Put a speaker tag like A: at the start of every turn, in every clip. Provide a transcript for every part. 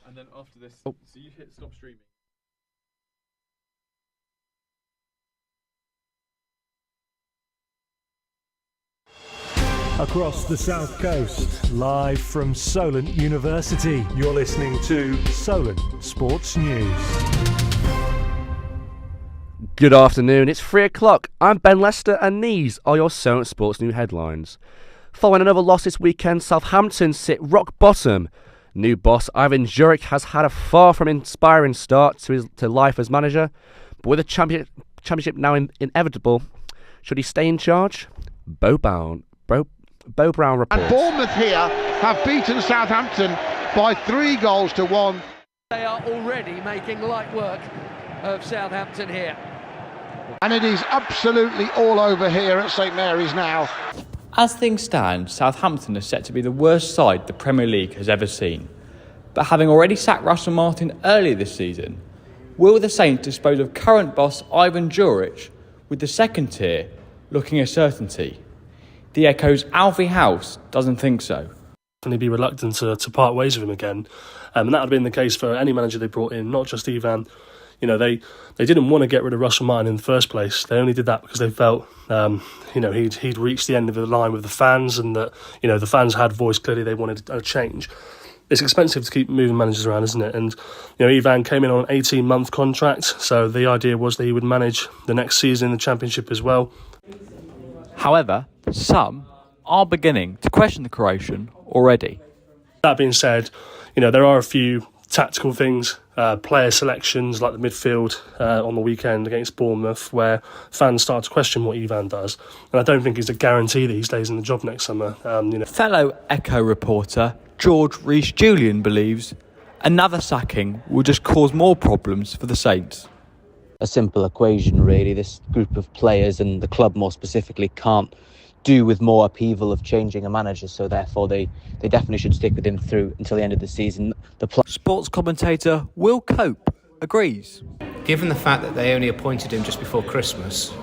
A: And then after this, so you hit stop streaming.
B: Across the South Coast, live from Solent University, you're listening to Solent Sports News.
C: Good afternoon, it's 3 o'clock. I'm Ben Lester and these are your Solent Sports News headlines. Following another loss this weekend, Southampton sit rock bottom. New boss Ivan Juric has had a far from inspiring start to life as manager, but with the championship now inevitable, should he stay in charge? Bo Brown reports.
D: And Bournemouth here have beaten Southampton by 3-1.
E: They are already making light work of Southampton here.
D: And it is absolutely all over here at St Mary's now.
F: As things stand, Southampton are set to be the worst side the Premier League has ever seen. But having already sacked Russell Martin earlier this season, will the Saints dispose of current boss Ivan Juric with the second tier looking a certainty? The Echo's Alfie House doesn't think so.
G: Definitely be reluctant to part ways with him again. And that would have been the case for any manager they brought in, not just Ivan. You know, they didn't want to get rid of Russell Martin in the first place. They only did that because they felt, he'd reached the end of the line with the fans, and that, the fans had voiced clearly they wanted a change. It's expensive to keep moving managers around, isn't it? And, Ivan came in on an 18-month contract, so the idea was that he would manage the next season in the Championship as well.
F: However, some are beginning to question the Croatian already.
G: That being said, there are a few tactical things, player selections like the midfield on the weekend against Bournemouth, where fans start to question what Ivan does, and I don't think it's a guarantee that he stays in the job next summer.
F: Fellow Echo reporter George Rees-Julian believes another sacking will just cause more problems for the Saints.
H: A simple equation, really. This group of players, and the club more specifically, can't do with more upheaval of changing a manager, so therefore they definitely should stick with him through until the end of the season.
F: Sports commentator Will Cope agrees.
I: Given the fact that they only appointed him just before Christmas,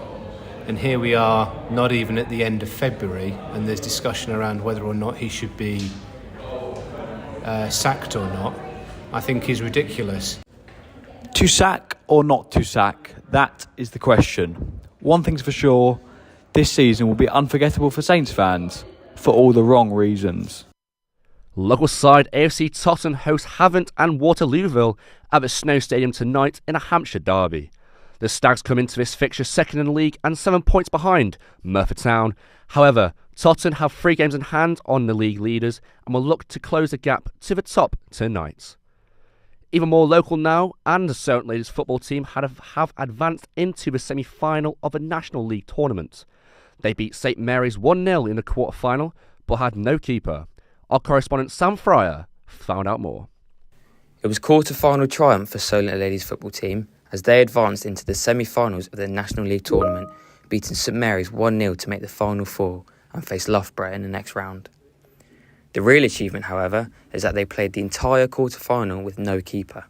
I: and here we are not even at the end of February, and there's discussion around whether or not he should be sacked or not, I think is ridiculous.
F: To sack or not to sack, that is the question. One thing's for sure, this season will be unforgettable for Saints fans, for all the wrong reasons.
C: Local side AFC Tottenham host Havant and Waterlooville at the Snow Stadium tonight in a Hampshire derby. The Stags come into this fixture second in the league and 7 points behind Merthyr Town. However, Tottenham have 3 games in hand on the league leaders and will look to close the gap to the top tonight. Even more local now, and the Solent Ladies football team have advanced into the semi-final of the National League tournament. They beat St Mary's 1-0 in the quarter-final, but had no keeper. Our correspondent Sam Fryer found out more.
J: It was quarter-final triumph for Solent Ladies football team as they advanced into the semi-finals of the National League tournament, beating St Mary's 1-0 to make the final four and face Loughborough in the next round. The real achievement, however, is that they played the entire quarter-final with no keeper.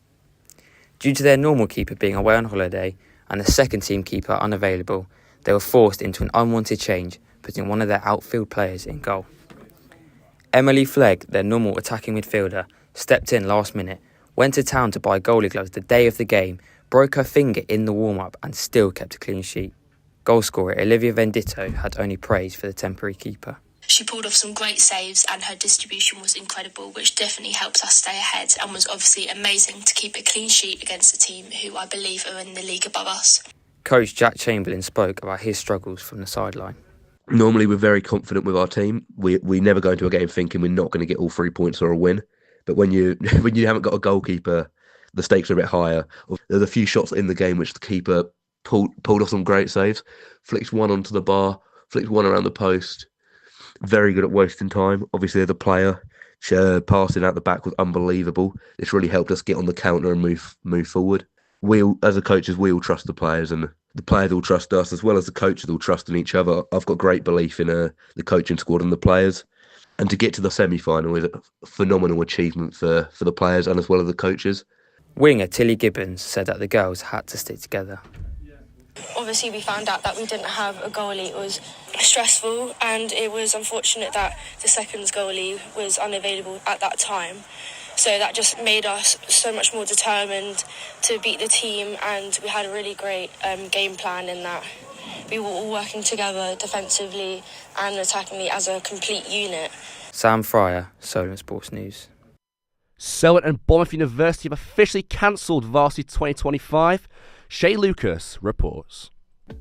J: Due to their normal keeper being away on holiday and the second team keeper unavailable, they were forced into an unwanted change, putting one of their outfield players in goal. Emily Flegg, their normal attacking midfielder, stepped in last minute, went to town to buy goalie gloves the day of the game, broke her finger in the warm-up and still kept a clean sheet. Goalscorer Olivia Venditto had only praise for the temporary keeper.
K: She pulled off some great saves and her distribution was incredible, which definitely helped us stay ahead and was obviously amazing to keep a clean sheet against a team who I believe are in the league above us.
J: Coach Jack Chamberlain spoke about his struggles from the sideline.
L: Normally we're very confident with our team. We never go into a game thinking we're not going to get all 3 points or a win. But when you haven't got a goalkeeper, the stakes are a bit higher. There's a few shots in the game which the keeper pulled off some great saves, flicked one onto the bar, flicked one around the post. Very good at wasting time. Obviously, the player passing out the back was unbelievable. This really helped us get on the counter and move forward. As coaches, we all trust the players, and the players all trust us, as well as the coaches all trust in each other. I've got great belief in the coaching squad and the players. And to get to the semi-final is a phenomenal achievement for the players and as well as the coaches.
J: Winger Tilly Gibbons said that the girls had to stick together.
K: Obviously we found out that we didn't have a goalie. It was stressful and it was unfortunate that the second goalie was unavailable at that time. So that just made us so much more determined to beat the team, and we had a really great game plan in that we were all working together defensively and attackingly as a complete unit.
J: Sam Fryer, Solent Sports News.
C: Solent and Bournemouth University have officially cancelled Varsity 2025. Shay Lucas reports.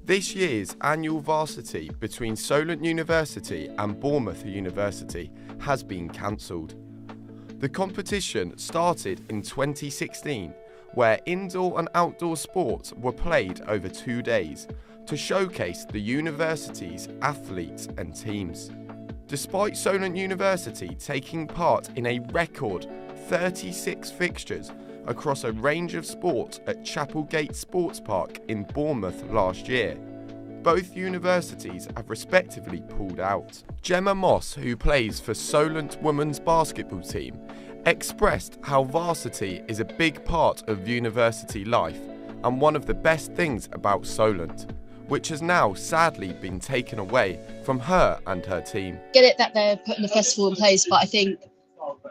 M: This year's annual varsity between Solent University and Bournemouth University has been cancelled. The competition started in 2016, where indoor and outdoor sports were played over 2 days to showcase the university's athletes and teams. Despite Solent University taking part in a record 36 fixtures across a range of sports at Chapelgate Sports Park in Bournemouth last year, both universities have respectively pulled out. Gemma Moss, who plays for Solent women's basketball team, expressed how varsity is a big part of university life and one of the best things about Solent, which has now sadly been taken away from her and her team.
N: Get it that they're putting a festival in place, but I think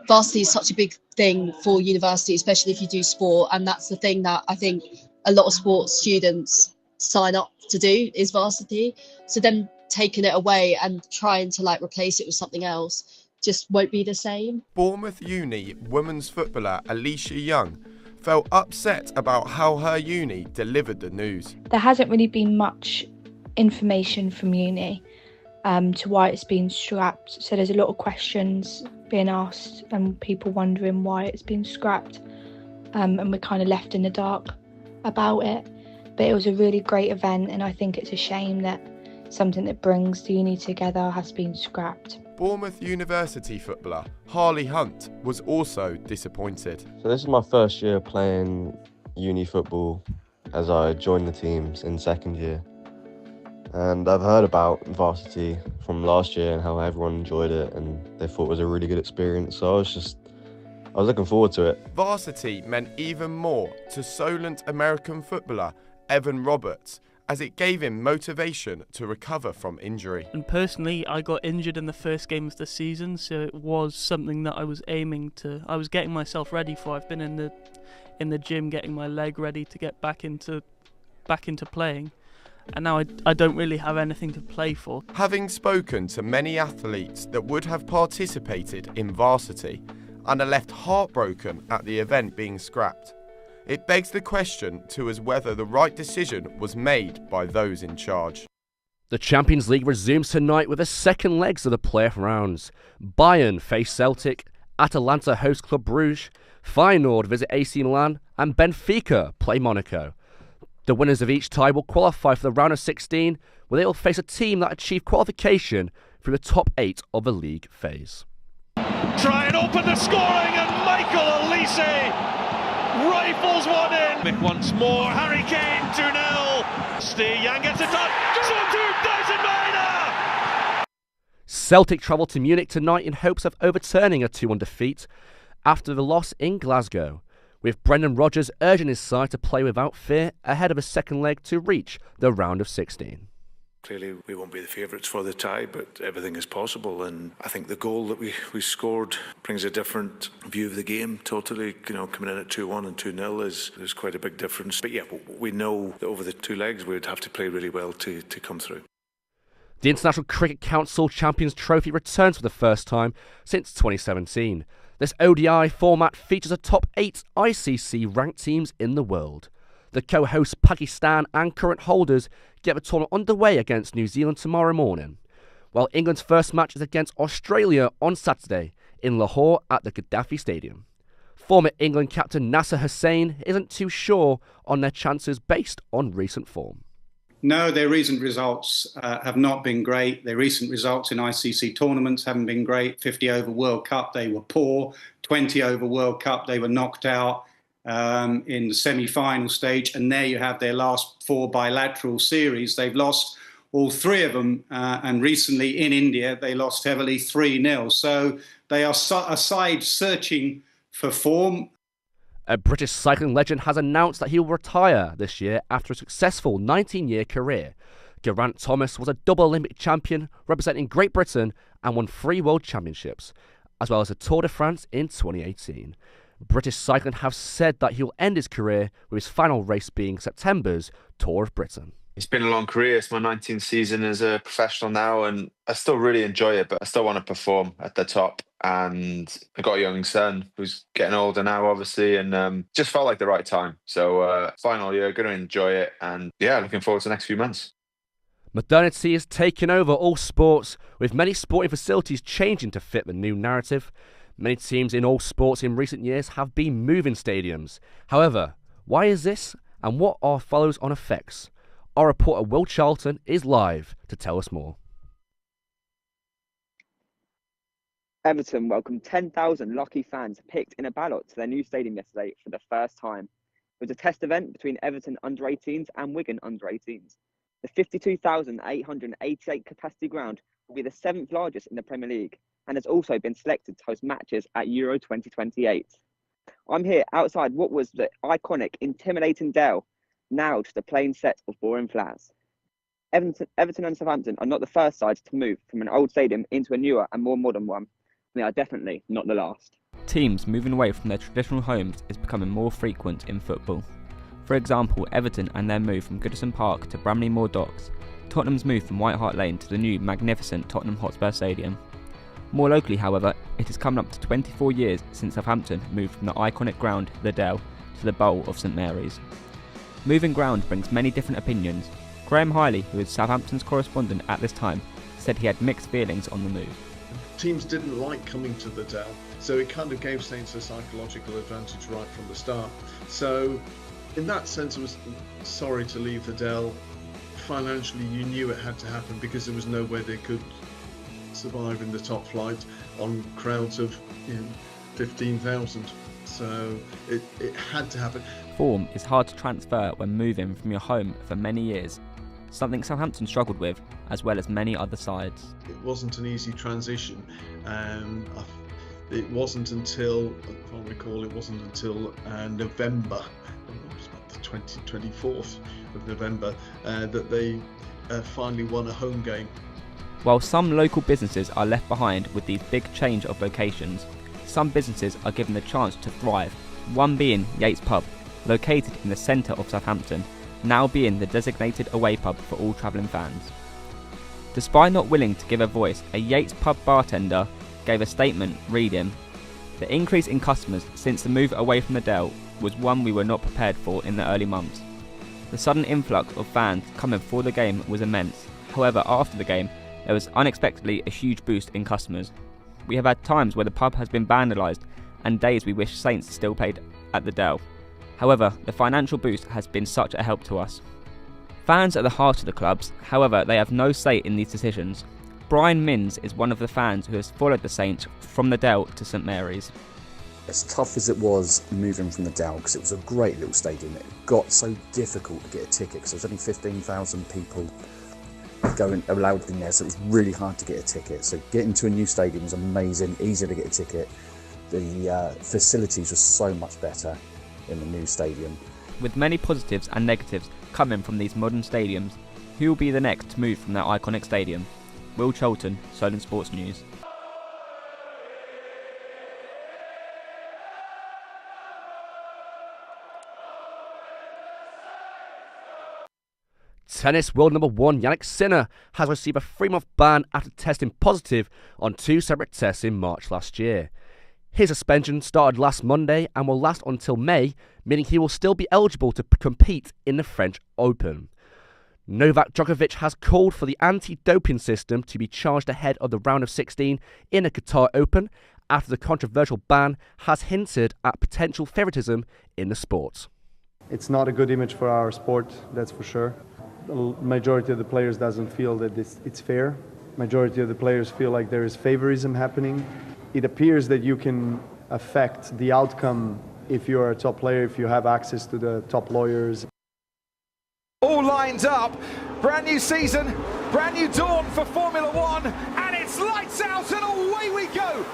N: varsity is such a big thing for university, especially if you do sport, and that's the thing that I think a lot of sports students sign up to do is varsity. So them taking it away and trying to replace it with something else just won't be the same.
M: Bournemouth Uni women's footballer Alicia Young felt upset about how her uni delivered the news.
O: There hasn't really been much information from uni to why it's been scrapped, so there's a lot of questions being asked and people wondering why it's been scrapped, and we're kind of left in the dark about it. But it was a really great event, and I think it's a shame that something that brings the uni together has been scrapped.
M: Bournemouth University footballer Harley Hunt was also disappointed.
P: So this is my first year playing uni football as I joined the teams in second year. And I've heard about varsity from last year and how everyone enjoyed it and they thought it was a really good experience. So I was looking forward to it.
M: Varsity meant even more to Solent American footballer Evan Roberts, as it gave him motivation to recover from injury.
Q: And personally, I got injured in the first game of the season, so it was something that I was aiming to. I was getting myself ready for. I've been in the gym getting my leg ready to get back into playing, and now I don't really have anything to play for.
M: Having spoken to many athletes that would have participated in varsity and are left heartbroken at the event being scrapped, it begs the question to us whether the right decision was made by those in charge.
C: The Champions League resumes tonight with the second legs of the playoff rounds. Bayern face Celtic, Atalanta host Club Brugge, Feyenoord visit AC Milan, and Benfica play Monaco. The winners of each tie will qualify for the round of 16, where they will face a team that achieved qualification through the top 8 of the league phase.
R: Try and open the scoring, and Michael Olise rifles one in. Mick once more, Harry Kane 2-0. Steve Young gets it done. 2009.
C: Celtic travel to Munich tonight in hopes of overturning a 2-1 defeat after the loss in Glasgow, with Brendan Rodgers urging his side to play without fear ahead of a second leg to reach the round of 16.
S: Clearly, we won't be the favourites for the tie, but everything is possible. And I think the goal that we scored brings a different view of the game totally. Coming in at 2-1 and 2-0 is quite a big difference. But yeah, we know that over the two legs, we'd have to play really well to come through.
C: The International Cricket Council Champions Trophy returns for the first time since 2017. This ODI format features the top 8 ICC ranked teams in the world. The co-hosts Pakistan and current holders get the tournament underway against New Zealand tomorrow morning, while England's first match is against Australia on Saturday in Lahore at the Gaddafi Stadium. Former England captain Nasser Hussain isn't too sure on their chances based on recent form.
T: No, their recent results have not been great. Their recent results in ICC tournaments haven't been great. 50-over World Cup, they were poor. 20-over World Cup, they were knocked out in the semi-final stage. And there you have their last 4 bilateral series. They've lost all 3 of them. And recently in India, they lost heavily 3-0. So they are a side searching for form.
C: A British cycling legend has announced that he will retire this year after a successful 19-year career. Geraint Thomas was a double Olympic champion representing Great Britain and won 3 World Championships. as well as the Tour de France in 2018. British cycling have said that he will end his career with his final race being September's Tour of Britain.
U: It's been a long career. It's my 19th season as a professional now, and I still really enjoy it, but I still want to perform at the top. And I got a young son who's getting older now, obviously, and just felt like the right time. So final year, going to enjoy it, and yeah, looking forward to the next few months.
C: Modernity has taken over all sports, with many sporting facilities changing to fit the new narrative. Many teams in all sports in recent years have been moving stadiums. However, why is this, and what are follows-on effects? Our reporter Will Charlton is live to tell us more.
V: Everton welcomed 10,000 lucky fans picked in a ballot to their new stadium yesterday for the first time. It was a test event between Everton under-18s and Wigan under-18s. The 52,888 capacity ground will be the 7th largest in the Premier League and has also been selected to host matches at Euro 2028. I'm here outside what was the iconic, intimidating Dale, now just a plain set of boring flats. Everton and Southampton are not the first sides to move from an old stadium into a newer and more modern one. They are definitely not the last.
J: Teams moving away from their traditional homes is becoming more frequent in football. For example, Everton and their move from Goodison Park to Bramley Moor Docks, Tottenham's move from White Hart Lane to the new magnificent Tottenham Hotspur Stadium. More locally, however, it has come up to 24 years since Southampton moved from the iconic ground, the Dell, to the Bowl of St Mary's. Moving ground brings many different opinions. Graham Hiley, who is Southampton's correspondent at this time, said he had mixed feelings on the move.
W: Teams didn't like coming to the Dell, so it kind of gave Saints a psychological advantage right from the start. So in that sense, I was sorry to leave the Dell. Financially, you knew it had to happen because there was no way they could survive in the top flight on crowds of 15,000. So it had to happen.
J: Form is hard to transfer when moving from your home for many years, something Southampton struggled with, as well as many other sides.
W: It wasn't an easy transition. It wasn't until, if I recall, November, it was about the 24th of November, that they finally won a home game.
J: While some local businesses are left behind with these big change of locations, some businesses are given the chance to thrive, one being Yates Pub, located in the centre of Southampton, now being the designated away pub for all travelling fans. Despite not willing to give a voice, a Yates Pub bartender gave a statement reading, "The increase in customers since the move away from the Dell was one we were not prepared for in the early months. The sudden influx of fans coming for the game was immense. However, after the game, there was unexpectedly a huge boost in customers. We have had times where the pub has been vandalised and days we wish Saints still played at the Dell. However, the financial boost has been such a help to us." Fans are the heart of the clubs, however they have no say in these decisions. Brian Minns is one of the fans who has followed the Saints from the Dell to St Mary's.
X: As tough as it was moving from the Dell, because it was a great little stadium, it got so difficult to get a ticket because there was only 15,000 people allowed in there, so it was really hard to get a ticket. So getting to a new stadium was amazing, easier to get a ticket. The facilities were so much better in the new stadium.
J: With many positives and negatives coming from these modern stadiums, who will be the next to move from their iconic stadium? Will Charlton, Solent Sports News.
C: Tennis world number 1 Jannik Sinner has received a 3-month ban after testing positive on 2 separate tests in March last year. His suspension started last Monday and will last until May, meaning he will still be eligible to compete in the French Open. Novak Djokovic has called for the anti-doping system to be charged ahead of the round of 16 in the Qatar Open after the controversial ban has hinted at potential favoritism in the sport.
Y: It's not a good image for our sport, that's for sure. The majority of the players doesn't feel that it's fair. Majority of the players feel like there is favorism happening. It appears that you can affect the outcome if you're a top player, if you have access to the top lawyers.
Z: All lined up, brand new season, brand new dawn for Formula One, and it's lights out and away we go!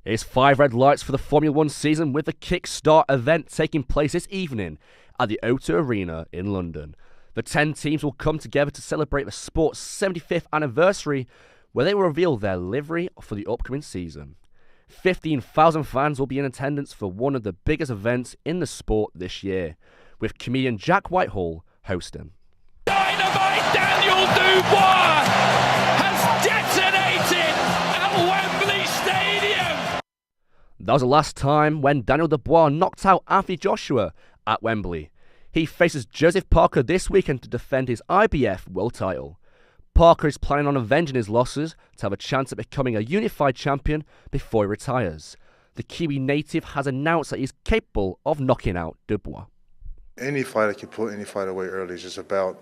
C: It's 5 red lights for the Formula One season, with the kick-start event taking place this evening at the O2 Arena in London. The 10 teams will come together to celebrate the sport's 75th anniversary, where they will reveal their livery for the upcoming season. 15,000 fans will be in attendance for one of the biggest events in the sport this year, with comedian Jack Whitehall hosting.
R: Dynamite Daniel Dubois has detonated at Wembley Stadium.
C: That was the last time when Daniel Dubois knocked out Anthony Joshua at Wembley. He faces Joseph Parker this weekend to defend his IBF world title. Parker is planning on avenging his losses to have a chance at becoming a unified champion before he retires. The Kiwi native has announced that he's capable of knocking out Dubois.
A: Any fighter can put any fight away early. It's just about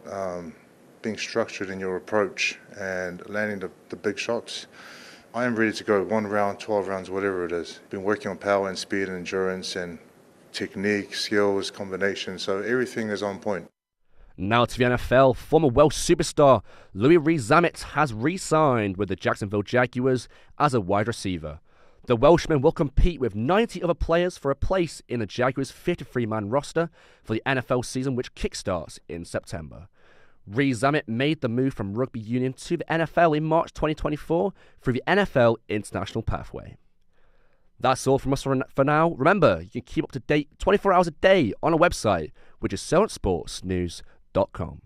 A: being structured in your approach and landing the big shots. I am ready to go 1 round, 12 rounds, whatever it is. Been working on power and speed and endurance and technique, skills, combinations, so everything is on point.
C: Now to the NFL, former Welsh superstar Louis Rees-Zammit has re-signed with the Jacksonville Jaguars as a wide receiver. The Welshman will compete with 90 other players for a place in the Jaguars' 53-man roster for the NFL season, which kickstarts in September. Rees-Zammit made the move from rugby union to the NFL in March 2024 through the NFL International Pathway. That's all from us for now. Remember, you can keep up to date 24 hours a day on our website, which is solentsportsnews.com.